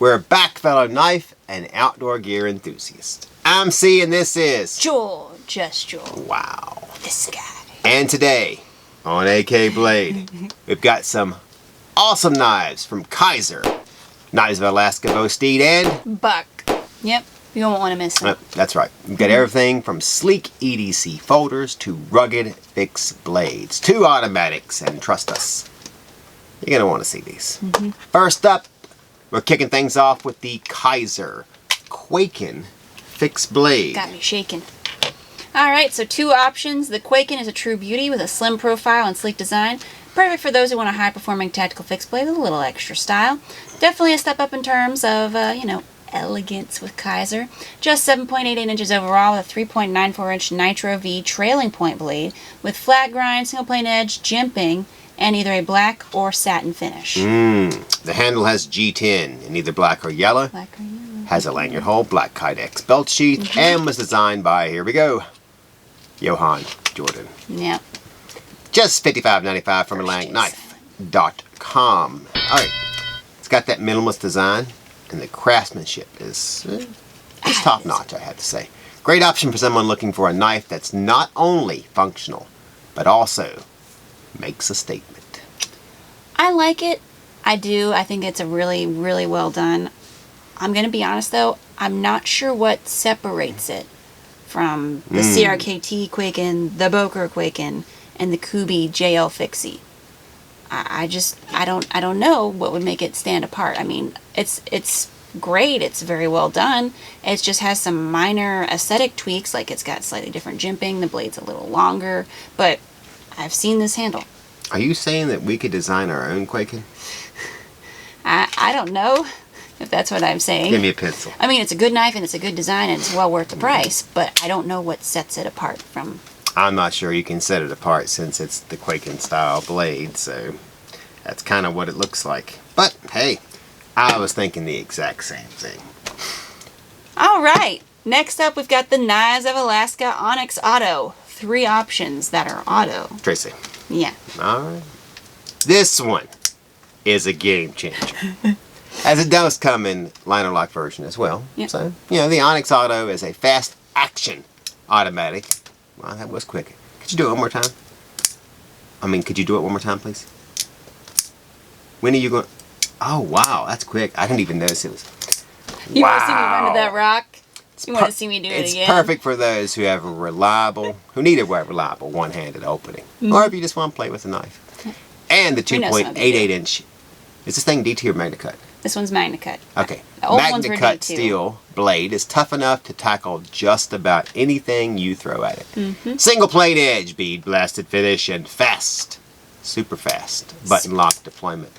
We're back, fellow knife and outdoor gear enthusiasts. I'm Cee, and this is Jul, Just Jul. Wow. This guy. And today on AK Blade, we've got some awesome knives from Kizer, Knives of Alaska, Vosteed, and Buck. Yep, you don't want to miss them. That's right. We've got everything from sleek EDC folders to rugged fixed blades. 2 automatics, and trust us, you're going to want to see these. First up, we're kicking things off with the Kizer Kwaiken fixed blade. Got me shaking. Alright, so 2 options. The Kwaiken is a true beauty with a slim profile and sleek design. Perfect for those who want a high-performing tactical fixed blade with a little extra style. Definitely a step up in terms of, elegance with Kizer. Just 7.88 inches overall with a 3.94-inch Nitro V trailing point blade with flat grind, single plane edge, jimping, and either a black or satin finish. The handle has G10 in either black or yellow. Black or yellow. Has a lanyard hole, black Kydex belt sheath, and was designed by, here we go, Johan Jordan. Yep. Just $55.95 from MagnaCut.com. Alright, it's got that minimalist design, and the craftsmanship is top notch, I have to say. Great option for someone looking for a knife that's not only functional, but also makes a statement. I like it. I do. I think it's a really, really well done. I'm going to be honest though, I'm not sure what separates it from the CRKT Kwaiken, the Boker Kwaiken, and the Kubi JL Fixie. I don't know what would make it stand apart. I mean, it's great. It's very well done. It just has some minor aesthetic tweaks, like it's got slightly different jimping, the blade's a little longer, but I've seen this handle. Are you saying that we could design our own Kwaiken? I don't know if that's what I'm saying. Give me a pencil. I mean, it's a good knife and it's a good design and it's well worth the price, but I don't know what sets it apart from... I'm not sure you can set it apart since it's the Kwaiken style blade, so that's kind of what it looks like. But hey, I was thinking the exact same thing. Alright, next up we've got the Knives of Alaska Onyx Auto. 3 options that are auto. Tracy. Yeah. Alright. This one is a game changer. As it does come in liner lock version as well. Yep. So, the Onyx Auto is a fast action automatic. Wow, that was quick. Could you do it one more time? Could you do it one more time, please? When are you going? Oh, wow, that's quick. I didn't even notice it was. You want to see me run to that rock? You want to see me do it again? It's perfect for those who need a reliable one-handed opening. Or if you just want to play with a knife. And the 2.88 inch. Is this thing DT or MagnaCut? This one's MagnaCut. Okay. The old ones were MagnaCut D2. Steel blade is tough enough to tackle just about anything you throw at it. Single plate edge, bead blasted finish, and fast. Super fast. Button lock deployment.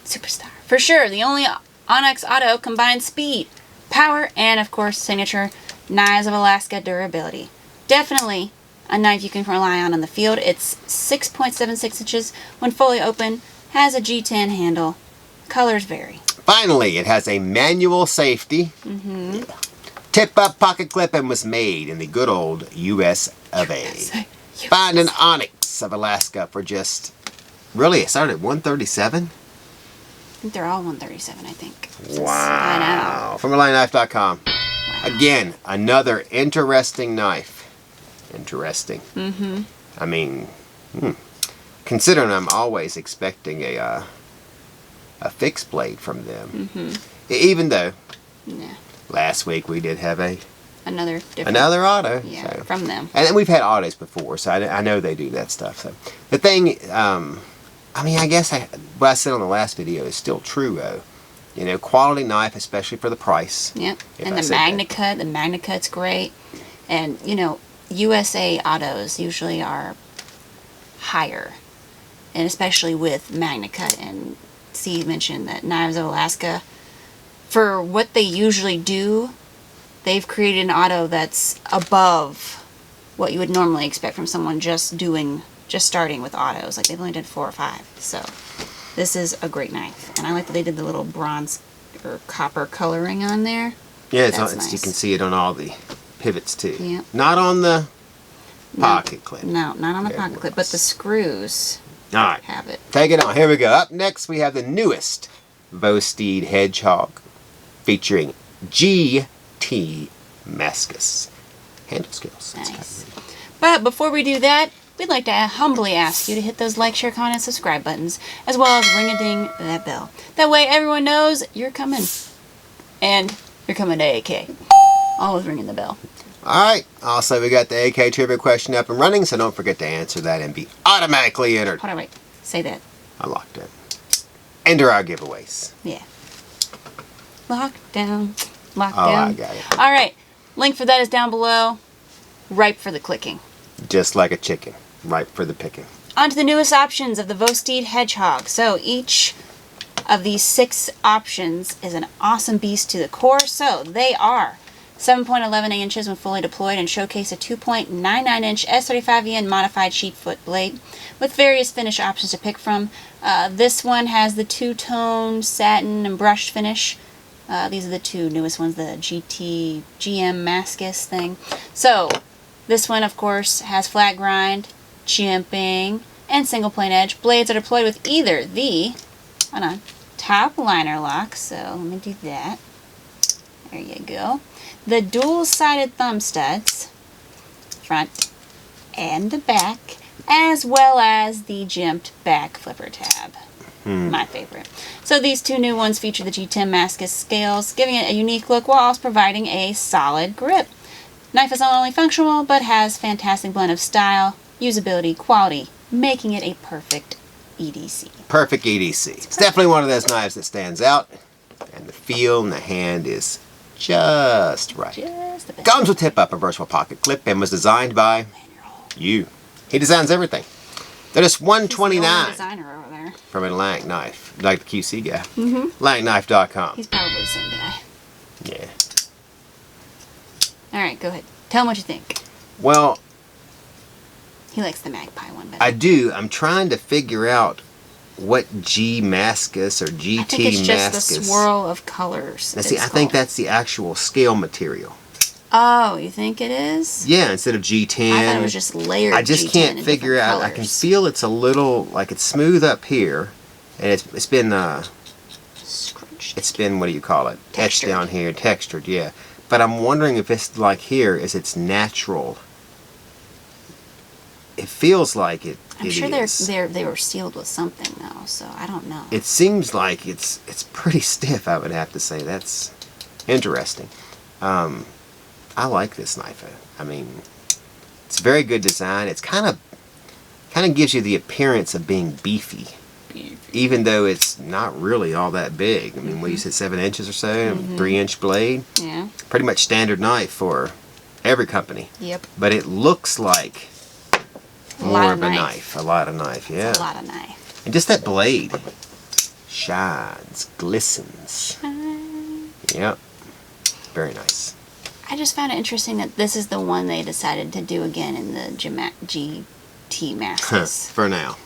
Superstar. For sure, the only Onyx Auto combines speed, power, and of course signature Knives of Alaska durability. Definitely a knife you can rely on in the field. It's 6.76 inches when fully open, has a G10 handle. Colors vary. Finally, it has a manual safety. Tip-up pocket clip and was made in the good old US of A. Find an Onyx of Alaska for just, really, it started at $137? I think they're all 137, I think. Wow. From MagnaCut.com. Wow. Again, another interesting knife. Interesting. Considering I'm always expecting a fixed blade from them. Even though last week we did have another auto. Yeah, so. From them. And we've had autos before, so I know they do that stuff. So the thing, I guess what I said on the last video is still true though. Quality knife, especially for the price. Yep. And the MagnaCut's great. And USA autos usually are higher, and especially with MagnaCut. And Cee mentioned that Knives of Alaska, for what they usually do, they've created an auto that's above what you would normally expect from someone just starting with autos. Like they've only done 4 or 5. So this is a great knife, and I like that they did the little bronze or copper coloring on there. Yeah, nice. You can see it on all the pivots too. Yep. Not on the pocket clip. No, not on the pocket clip, but the screws All right. have it. Take it on. Here we go. Up next, we have the newest Vosteed Hedgehog featuring GT Mascus. Handle skills. That's Nice. kind of But before we do that, we'd like to humbly ask you to hit those like, share, comment, and subscribe buttons, as well as ring-a-ding that bell. That way everyone knows you're coming. And you're coming to AK. Always ringing the bell. Alright, also we got the AK trivia question up and running, so don't forget to answer that and be automatically entered. Hold on, wait. Say that. I locked it. Enter our giveaways. Yeah. Lockdown. Lockdown. Oh, I got it. Alright. Link for that is down below. Ripe for the clicking. Just like a chicken, ripe for the picking. On to the newest options of the Vosteed Hedgehog. So each of these 6 options is an awesome beast to the core. So they are 7.11 inches when fully deployed and showcase a 2.99 inch S35EN modified sheepfoot blade with various finish options to pick from. This one has the two-tone satin and brushed finish. These are the 2 newest ones, the GM Mascus thing. So this one, of course, has flat grind, jimping, and single plane edge. Blades are deployed with either the, top liner lock. So let me do that. There you go. The dual-sided thumb studs, front and the back, as well as the jimped back flipper tab. My favorite. So these 2 new ones feature the G10 Mascus scales, giving it a unique look while also providing a solid grip. Knife is not only functional, but has fantastic blend of style, usability, quality, making it a perfect EDC. Perfect EDC. It's definitely one of those knives that stands out, and the feel in the hand is just right. Just the best. Comes with tip-up reversible pocket clip and was designed by you. He designs everything. That is He's the only $129 designer over there. from Atlantic Knife, like the QC guy. AtlanticKnife.com. He's probably the same guy. Yeah. Alright, go ahead. Tell him what you think. Well, He likes the magpie one better. I do. I'm trying to figure out what G Mascus or GT I think it's just Mascus. the swirl of colors. Now, see, I think that's the actual scale material. Oh, you think it is? Yeah, instead of G10. I thought it was just layered. I just G10 can't in figure different out. I can colors. feel it's a little like it's smooth up here, and it's been Scrunched. it's been, what do you call it? Etched Textured. down here, textured. Yeah, but I'm wondering if it's like here is it's natural. It feels like it. I'm it sure is. they were sealed with something though, so I don't know. It seems like it's pretty stiff. I would have to say that's interesting. I like this knife. I mean, it's very good design. It's kind of gives you the appearance of being beefy, even though it's not really all that big. I mean, what you said, 7 inches or so, 3-inch blade. Yeah. Pretty much standard knife for every company. Yep. But it looks like A lot more of of a knife. knife. A lot of knife, yeah. It's a lot of knife. And just that blade shines, glistens. Yep. Very nice. I just found it interesting that this is the one they decided to do again in the GT Masters. For now.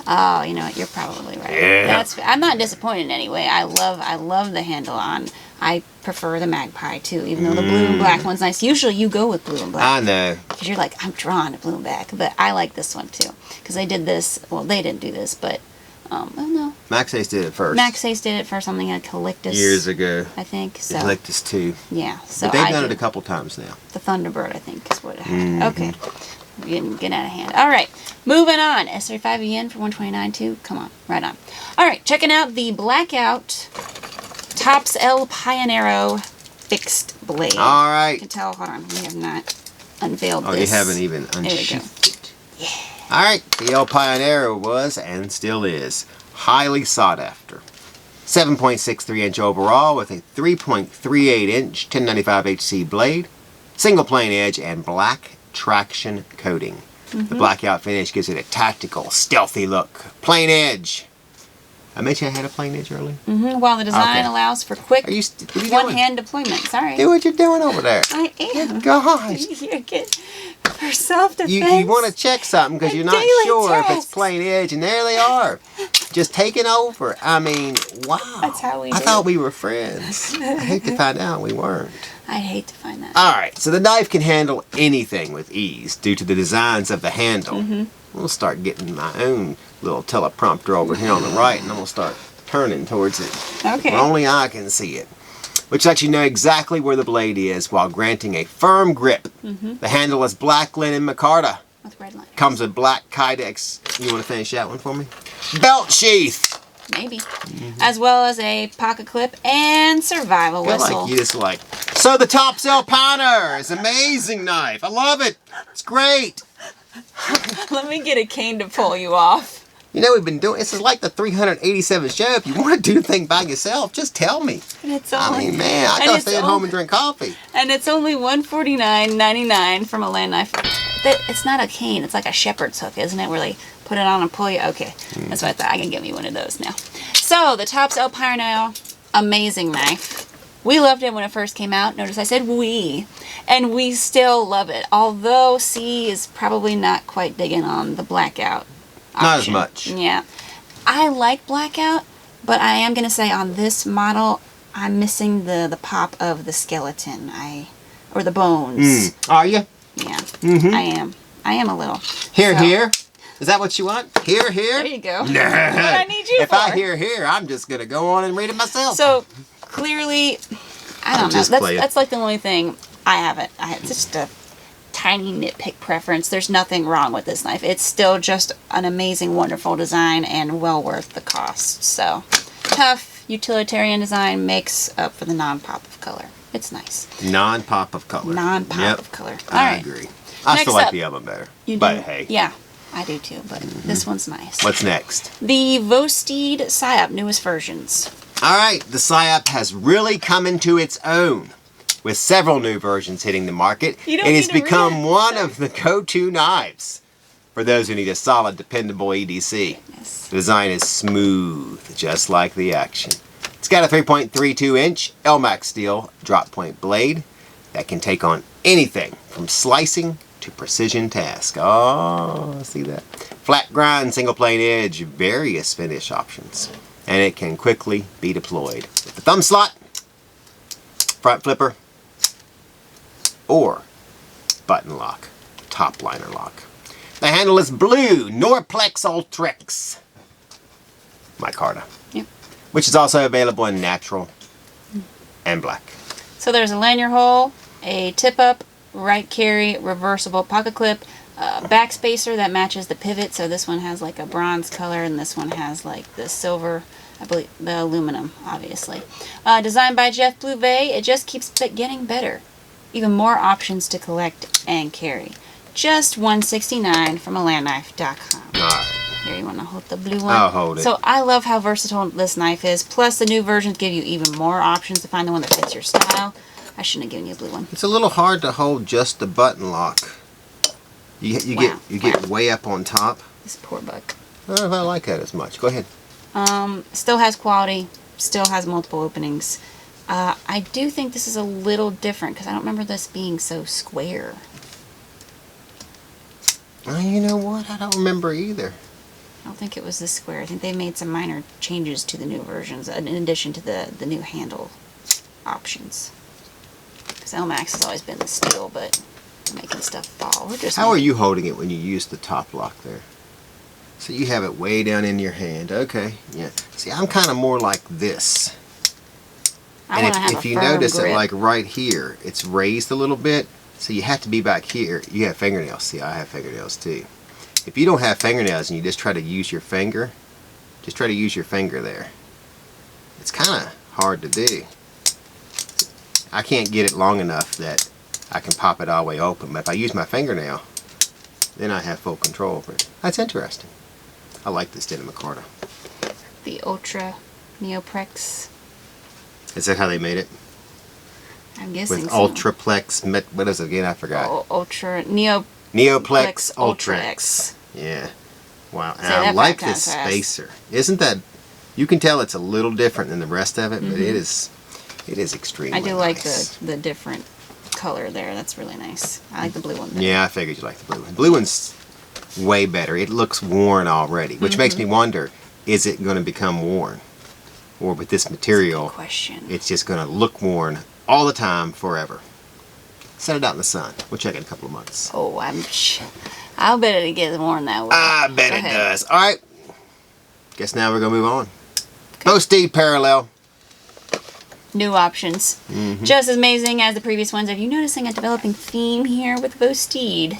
Oh, you know what? You're probably right. Yeah. I'm not disappointed anyway. I love the handle on. I prefer the magpie too, even though the blue and black one's nice. Usually you go with blue and black. I know. Because you're like, I'm drawn to blue and black. But I like this one too. Because they did this, well, they didn't do this, but, oh no. Max Ace did it first. Max Ace did it for something like Calictus. Years ago. I think. So, Calictus too. yeah. So But they've I done do. it a couple times now. The Thunderbird, I think, is what it had. Okay. We're getting out of hand. All right. Moving on. S35EN for 129 too. Come on. Right on. All right. Checking out the Blackout TOPS El Pionero fixed blade. All You right. can tell. Hold on. We have not unveiled Oh, this. you haven't even There we go. unsheathed it. Yeah. All right. The El Pionero was, and still is, highly sought after. 7.63 inch overall with a 3.38 inch 1095 HC blade, single plane edge, and black traction coating. The blackout finish gives it a tactical, stealthy look. Plain edge. I mentioned I had a plain edge earlier. While the design Okay. allows for quick Are you what are you doing? one-hand deployment. Sorry. Do what you're doing over there. I am. Gosh. You're getting for self-defense. You want to check something because you're not Daily sure if it's tasks. plain edge, and there they are, just taking over. I mean, wow. That's how we I do. thought we were friends. I hate to find out we weren't. I'd hate to find that. All right, so the knife can handle anything with ease due to the designs of the handle. We'll start getting my own little teleprompter over here on the right, and I'm gonna start turning towards it. Okay. Where only I can see it. Which lets you know exactly where the blade is while granting a firm grip. The handle is black linen micarta. With red line. Comes with black kydex. You want to finish that one for me? Belt sheath. Maybe. As well as a pocket clip and survival I feel whistle. like you just like. So the TOPS El Pionero is an amazing knife. I love it. It's great. Let me get a cane to pull you off. You know, we've been doing, this is like the 387th show. If you want to do the thing by yourself, just tell me. And it's only, I mean, man, I gotta stay at home and drink coffee. And it's only $149.99 from a land knife. It's not a cane, it's like a shepherd's hook, isn't it? Where they put it on and pull you. Okay, that's what I thought. I can get me one of those now. So, the TOPS El Pionero, amazing knife. We loved it when it first came out. Notice I said we. And we still love it. Although Cee is probably not quite digging on the blackout option. Not as much. Yeah. I like blackout, but I am going to say on this model, I'm missing the pop of the skeleton. Or the bones. Are you? Yeah. I am a little. Here, So- here. Is that what you want? Here, here? There you go. Nah. What I need you If for. I hear here, I'm just going to go on and read it myself. So, clearly, I don't know. Just play it. That's like the only thing I haven't. It's just a tiny nitpick preference. There's nothing wrong with this knife. It's still just an amazing, wonderful design and well worth the cost. So, tough, utilitarian design makes up for the non-pop of color. It's nice. Non-pop of color. Non-pop of color. All I right. agree. I Next still like up. the other better. You But do? hey. Yeah, I do too, but this one's nice. What's next? The Vosteed PsyOp, newest versions. Alright, the PsyOp has really come into its own. With several new versions hitting the market, You don't it has need to become read it. one of the go-to knives for those who need a solid, dependable EDC. Yes. The design is smooth, just like the action. It's got a 3.32-inch MagnaCut Steel drop point blade that can take on anything from slicing to precision task. Oh, see that? Flat grind, single plane edge, various finish options. And it can quickly be deployed with the thumb slot, front flipper, or button lock, top liner lock. The handle is blue, Norplex Ultrix micarta. Yep. Which is also available in natural and black. So there's a lanyard hole, a tip-up, right carry, reversible pocket clip, back spacer that matches the pivot. So this one has like a bronze color and this one has like the silver, I believe, the aluminum, obviously. Designed by Jeff Bluvet, it just keeps getting better. Even more options to collect and carry. Just $169 from alandknife.com. Alright. Here, you want to hold the blue one? I'll hold it. So I love how versatile this knife is. Plus the new versions give you even more options to find the one that fits your style. I shouldn't have given you a blue one. It's a little hard to hold just the button lock. You get way up on top. This poor bug. I don't know if I like that as much. Go ahead. Still has quality. Still has multiple openings. I do think this is a little different because I don't remember this being so square. You know what? I don't remember either. I don't think it was this square. I think they made some minor changes to the new versions in addition to the new handle options. Because LMAX has always been the steel, but they're making stuff fall. How are you holding it when you use the top lock there? So you have it way down in your hand. Okay. Yeah. See, I'm kind of more like this. I And want to have if a you firm notice grip. it, like right here, it's raised a little bit. So you have to be back here. You have fingernails. See, I have fingernails too. If you don't have fingernails and you just try to use your finger, just try to use your finger there. It's kind of hard to do. I can't get it long enough that I can pop it all the way open. But if I use my fingernail, then I have full control over it. That's interesting. I like this denim micarta. The Ultra Neoprex. Is that how they made it? I'm guessing With so. Ultraplex, what is it again? I forgot. Ultra Neoplex Neoplex Ultrix. Yeah. Wow. And Say I that like 5 this times fast. spacer. Isn't that? You can tell it's a little different than the rest of it, but it is extremely I do like nice. the different color there. That's really nice. I like the blue one. Yeah, I figured you like the blue one. Blue one's way better. It looks worn already, which makes me wonder, is it going to become worn? Or with this material, Good question. it's just going to look worn all the time forever. Set it out in the sun. We'll check it in a couple of months. Oh, I'll bet it gets worn that way. I bet Go it ahead. does. All right. Guess now we're going to move on. Vosteed Parallel. New options. Just as amazing as the previous ones. Are you noticing a developing theme here with Vosteed?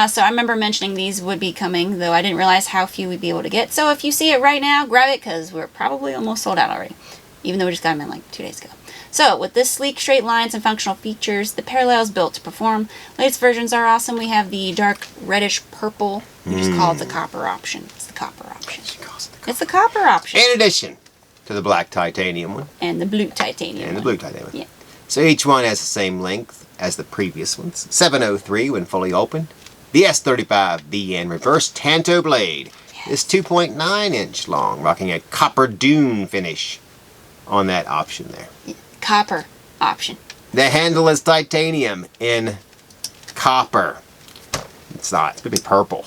So I remember mentioning these would be coming, though I didn't realize how few we'd be able to get. So if you see it right now, grab it, because we're probably almost sold out already. Even though we just got them in like 2 days ago. So with this sleek straight lines and functional features, the Parallel is built to perform. Latest versions are awesome. We have the dark reddish purple. We just call it the copper option. It's the copper option. It's the copper option. In addition to the black titanium one. And the blue titanium And the blue titanium. Yeah. So each one has the same length as the previous ones. 703 when fully opened. The S35VN reverse Tanto blade is 2.9 inch long, rocking a copper dune finish on that option there. Copper option. The handle is titanium in copper. It's not. It's going to be purple.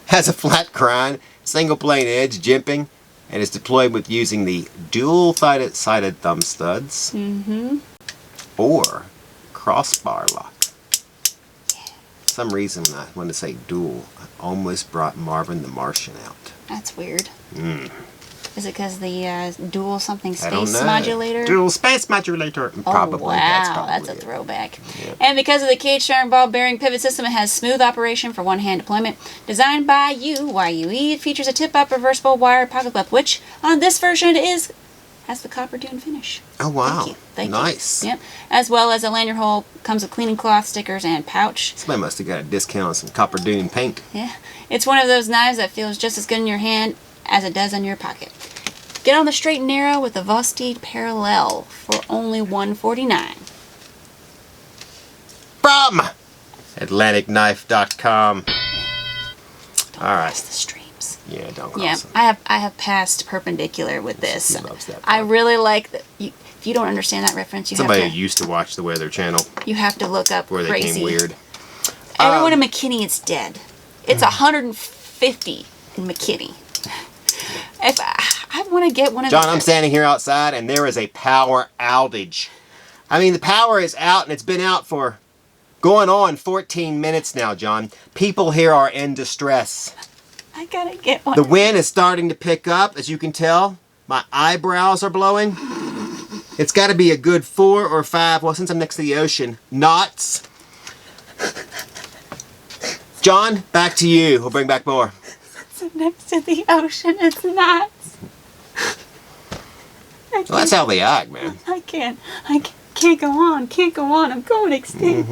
Has a flat grind, single plane edge, jimping, and is deployed with using the dual-sided thumb studs or crossbar lock. For some reason, when I want to say dual, I almost brought Marvin the Martian out. That's weird. Is it because the dual something I don't space know. modulator? Dual space modulator. Probably. Oh, wow. That's probably That's a it. throwback. Yeah. And because of the cage iron ball bearing pivot system, it has smooth operation for one-hand deployment. Designed by YUE, it features a tip-up reversible wire pocket clip, which on this version has the copper dune finish. Oh, wow. Thank you. Thank Nice. you. Yep. As well as a lanyard hole, comes with cleaning cloth, stickers, and pouch. Somebody must have got a discount on some copper dune paint. Yeah. It's one of those knives that feels just as good in your hand as it does in your pocket. Get on the straight and narrow with the Vosteed Parallel for only $149. From AtlanticKnife.com. All right. That's the streams. Yeah, don't cross Yeah, them. I have passed perpendicular with this. He loves that I part. really like that. If you don't understand that reference, Somebody who have to. used to watch the Weather Channel You have to look up where they crazy. came weird. Everyone in McKinney is dead. It's 150 in McKinney. If I want to get one of John, these. I'm standing here outside and there is a power outage. I mean, the power is out and it's been out for going on 14 minutes now, John. People here are in distress. I gotta get one. The wind is starting to pick up, as you can tell. My eyebrows are blowing. It's got to be a good 4 or 5, well, since I'm next to the ocean, knots. John, back to you. We'll bring back more. It's next to the ocean. It's not. Well, that's how they act, man. I can't go on. Can't go on. I'm going extinct.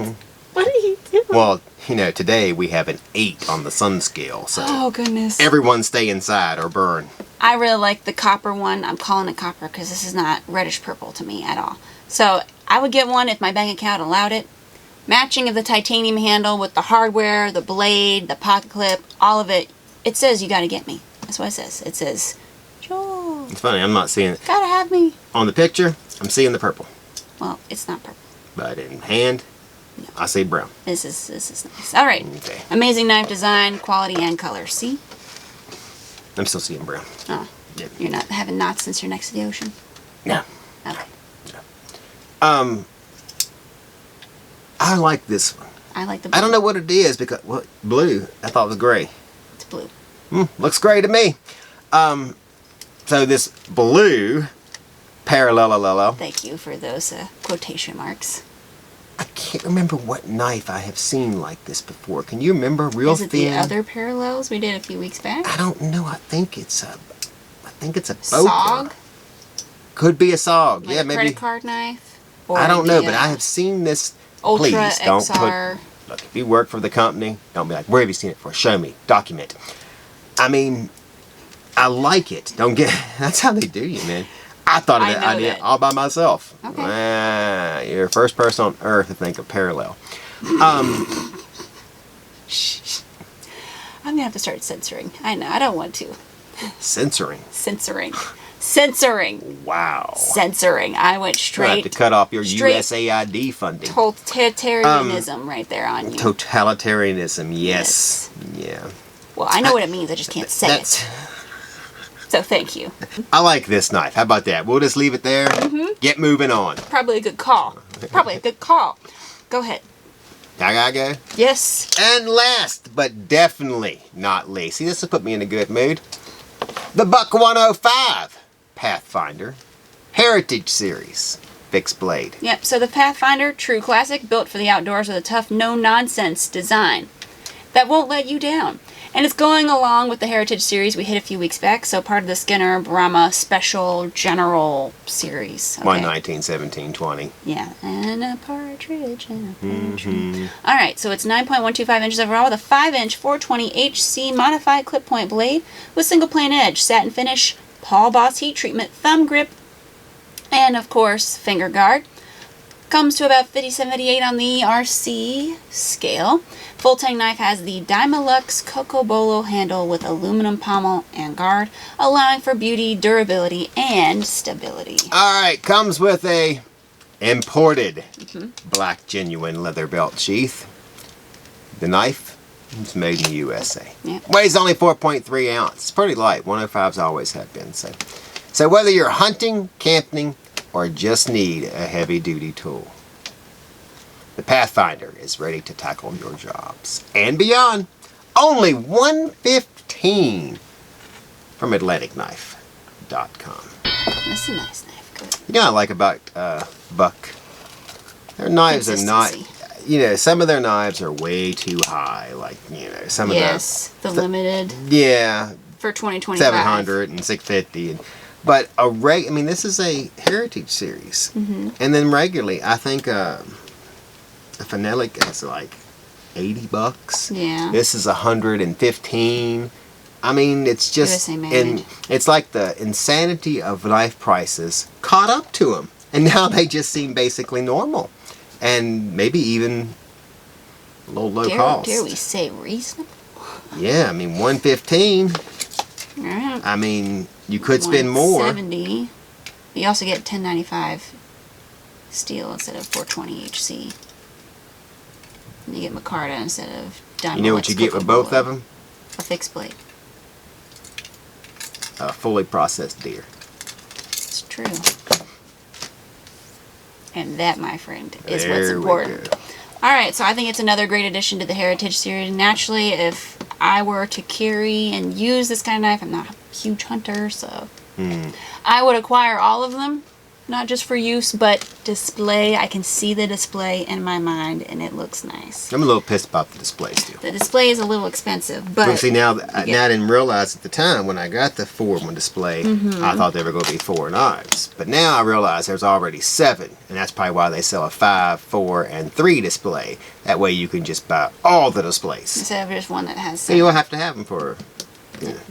What are you doing? Well, you know, today we have an 8 on the sun scale, so Oh, goodness. everyone stay inside or burn. I really like the copper one. I'm calling it copper because this is not reddish purple to me at all. So I would get one if my bank account allowed it. Matching of the titanium handle with the hardware, the blade, the pocket clip, all of it. It says you gotta get me. That's what it says. It says, Jul, It's funny, I'm not seeing it. gotta have me. On the picture, I'm seeing the purple. Well, it's not purple. But in hand, I say brown. This is nice. All right. Okay. Amazing knife design, quality, and color. See? I'm still seeing brown. Oh, Yep. you're not having knots since you're next to the ocean? No. Okay. I like this one. I like the blue. I don't know what it is because, well, blue, I thought it was gray. It's blue. Looks gray to me. So this blue parallel, Thank you for those quotation marks. I can't remember what knife I have seen like this before. Can you remember? Real Is it thin. the other parallels we did a few weeks back? I don't know. I think it's a boker. SOG? Could be a SOG. Like yeah, a maybe. credit card knife? Or I don't know, the, but I have seen this. Ultra Please don't XR. Look, if you work for the company, don't be like, where have you seen it for? Show me. Document. I mean, I like it. Don't get... That's how they do you, man. I thought of I that know idea that. all by myself. Okay. You're the first person on earth to think of parallel. Shh. I'm going to have to start censoring. I know. I don't want to. Censoring. Censoring. Censoring. Wow. Censoring. I went You'll have to straight... cut off your straight- USAID funding. Totalitarianism right there on you. Totalitarianism, yes. Yeah. Well, I know what it means. I just can't say That's... it. So thank you. I like this knife. How about that? We'll just leave it there. Get moving on. Probably a good call. Probably a good call. Go ahead. I gotta go. Yes. And last, but definitely not least. See, this will put me in a good mood. The Buck 105 Pathfinder Heritage Series fixed blade. Yep, so the Pathfinder, true classic, built for the outdoors with a tough, no-nonsense design that won't let you down. And it's going along with the Heritage Series we hit a few weeks back, so part of the Skinner Brahma Special General Series. Okay. 119, 17, 20. Yeah, and a partridge and a partridge. Alright, so it's 9.125 inches overall with a 5-inch 420 HC modified clip point blade with single plane edge, satin finish, Paul Boss heat treatment, thumb grip, and of course, finger guard. Comes to about 57.88 on the RC scale. Full tang knife has the Dymalux Coco Bolo handle with aluminum pommel and guard, allowing for beauty, durability, and stability. Alright, comes with a imported black genuine leather belt sheath. The knife is made in the USA. Yeah. Weighs only 4.3 ounces. It's pretty light. 105s always have been. So whether you're hunting, camping, or just need a heavy-duty tool, the Pathfinder is ready to tackle your jobs and beyond. Only $115 from AtlanticKnife.com. That's a nice knife. Good. You know what I like about Buck? Their knives are not, Consistency. some of their knives are way too high. Like, some of the limited yeah, for 2025. 700 and 650. But this is a Heritage Series. And then regularly, I think a Fenelic is like $80. Yeah. This is 115. I mean, it's just, USA made. and it's like the insanity of knife prices caught up to them. And now they just seem basically normal. And maybe even a little low cost. Dare we say reasonable? Yeah, 115. Alright. I mean, you could spend more. 170. You also get 1095 steel instead of 420 HC. And you get Micarta instead of Diamond. You know what you get with both of them? A fixed blade. A fully processed deer. It's true. And that, my friend, is There what's we important. go. Alright, so I think it's another great addition to the Heritage Series. Naturally, if I were to carry and use this kind of knife, I'm not a huge hunter, so I would acquire all of them. Not just for use, but display. I can see the display in my mind, and it looks nice. I'm a little pissed about the display still. The display is a little expensive, but... Well, see, now I didn't realize at the time when I got the 4-1 display, I thought there were going to be 4 knives. But now I realize there's already 7, and that's probably why they sell a 5, 4, and 3 display. That way you can just buy all the displays. Instead of just one that has... So you don't have to have them for...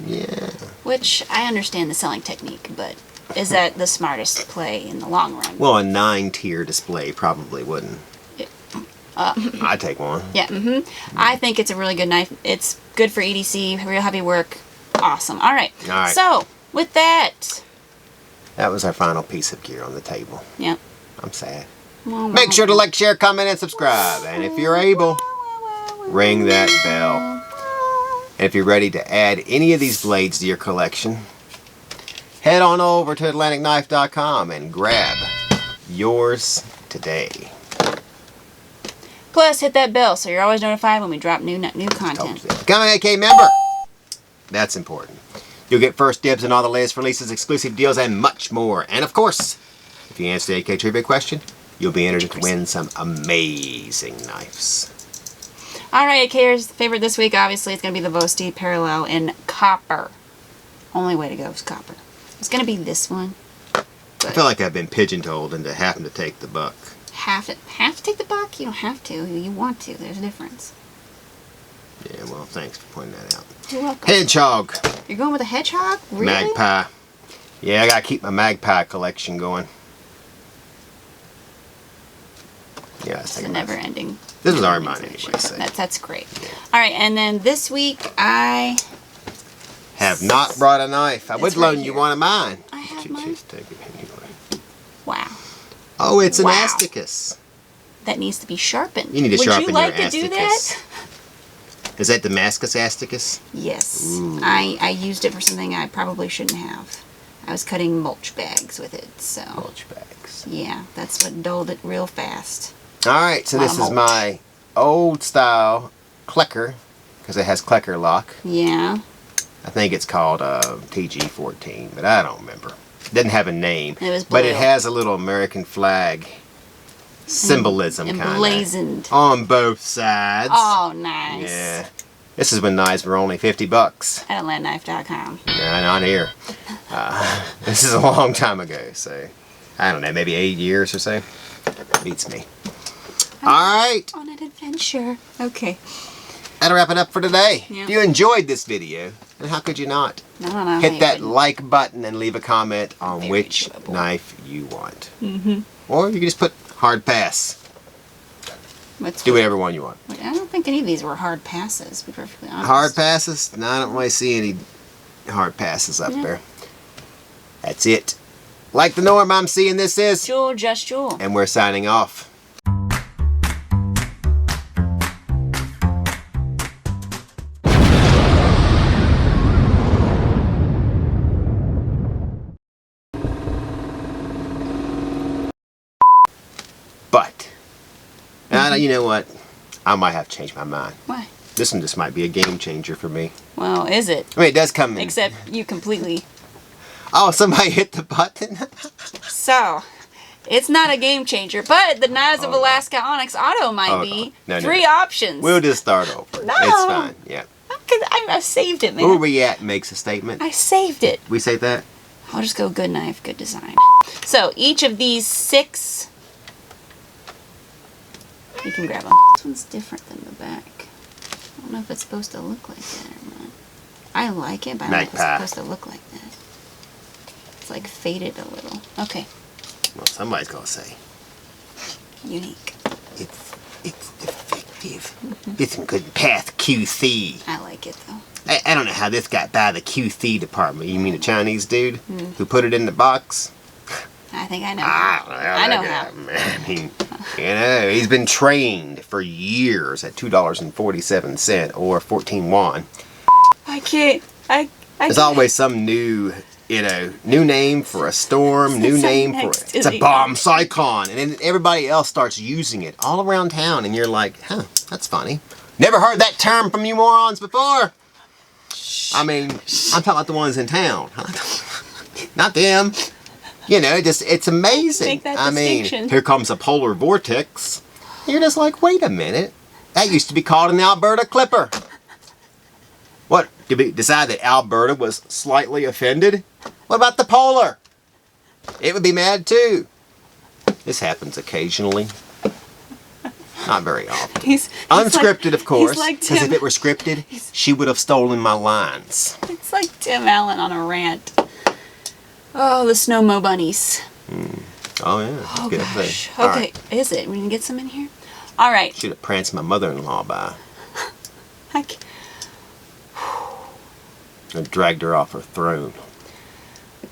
Yeah. Which, I understand the selling technique, but... Is that the smartest play in the long run? Well, a 9-tier display probably wouldn't. I'd take one. Yeah, I think it's a really good knife. It's good for EDC, real heavy work. Awesome. All right. So, with that... That was our final piece of gear on the table. Yep. I'm sad. Make sure to like, share, comment, and subscribe. And if you're able, ring that bell. And if you're ready to add any of these blades to your collection, head on over to AtlanticKnife.com and grab yours today. Plus, hit that bell so you're always notified when we drop new content. Become an AK member. That's important. You'll get first dibs on all the latest releases, exclusive deals, and much more. And of course, if you answer the AK trivia question, you'll be entered to win some amazing knives. Alright, AKers, favorite this week, obviously, it's going to be the Vosteed Parallel in copper. Only way to go is copper. It's going to be this one. I feel like I've been pigeonholed into having to take the buck. Have to take the buck? You don't have to. You want to. There's a difference. Yeah, well, thanks for pointing that out. You're welcome. Hedgehog. You're going with a hedgehog? Really? Magpie. Yeah, I got to keep my magpie collection going. Yeah, it's a never-ending. This was already mine anyway. So. That's great. Yeah. All right, and then this week I... have not brought a knife. I would loan you one of mine. I have mine. Just take it anyway. Wow. Oh, it's an asticus. That needs to be sharpened. You need to sharpen your asticus. Would you like to do that? Is that Damascus asticus? Yes. Ooh. I used it for something I probably shouldn't have. I was cutting mulch bags with it, so. Mulch bags. Yeah, that's what dulled it real fast. Alright, so this is my old style Klecker, because it has Klecker lock. Yeah. I think it's called TG14, but I don't remember. Didn't have a name. It was but it blue. has a little American flag symbolism kind of Emblazoned. on both sides. Oh, nice. Yeah. This is when knives were only $50. At Atlantknife.com. No, not here. This is a long time ago, so I don't know, maybe 8 years or so. Beats me. Alright, On an adventure. Okay. that'll wrap it up for today. Yeah. If you enjoyed this video, then how could you not? I don't know. Hit that like button and leave a comment on Very which enjoyable. knife you want. Or you can just put hard pass. What's Do whatever one you want. I don't think any of these were hard passes, to be perfectly honest. Hard passes? No, I don't really see any hard passes up there. That's it. Like the norm, I'm seeing this is. Jul, Just Jul. And we're signing off. But, you know what? I might have to change my mind. Why? This one just might be a game changer for me. Well, is it? I mean, it does come in. Except you completely. Oh, somebody hit the button? So, it's not a game changer, but the Knives of no. Alaska Onyx Auto might Oh, be. no, 3 options. We'll just start over. No. It's fine, yeah. I saved it, man. Where we at makes a statement. I saved it. We say that? I'll just go good knife, good design. So, each of these 6... You can grab them. This one's different than the back. I don't know if it's supposed to look like that or not. I like it, but I don't know if it's Magpie. supposed to look like that. It's like faded a little. Okay. Well, somebody's gonna say. Unique. It's effective. It's some good path QC. I like it though. I don't know how this got by the QC department. You mean a Chinese dude who put it in the box? I think I know. I know that how. man. I mean, he's been trained for years at $2.47 or 14 won. I can't. There's always some new, new name for a storm, new It's name for next to it's a the- bomb cyclone, and then everybody else starts using it all around town, and you're like, huh, that's funny. Never heard that term from you morons before. I mean, I'm talking about the ones in town, not them. It's amazing. Make that I mean, distinction. here comes a polar vortex. You're just like, wait a minute. That used to be called an Alberta Clipper. What? Did we decide that Alberta was slightly offended? What about the polar? It would be mad too. This happens occasionally. Not very often. He's Unscripted, like, of course. He's like Because Tim. if it were scripted, she would have stolen my lines. It's like Tim Allen on a rant. Oh, the Snowmo bunnies. Oh yeah. Oh Good gosh. thing. All Okay, right. is it? We can get some in here. All right. Should have pranced my mother-in-law by. I c- And dragged her off her throne.